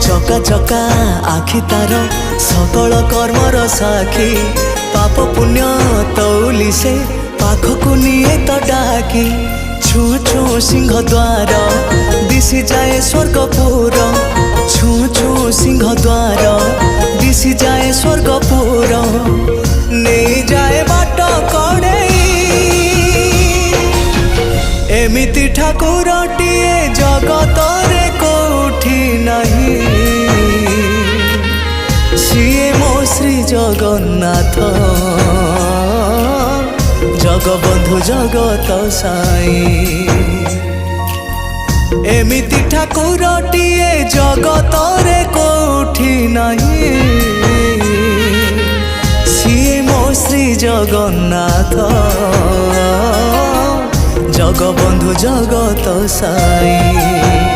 चका चका आखि तार सकल कर्मर साखी पाप पुण्य तौली से पाखकु निये तो डाकी छू छू सिंह द्वार दिशि जाए स्वर्गपुर छू छू सिंह द्वार दिशि जाए स्वर्गपुर नहीं जाए बाट कड़े एमिति ठाकुरटिए जगत रे कोठी नहीं सीए मो श्री जगन्नाथ जगबंधु जगत साई एमिति ठाकुरटिए जगत रे कोठी नहीं सीए मो श्री जगन्नाथ जगबंधु जगत साई।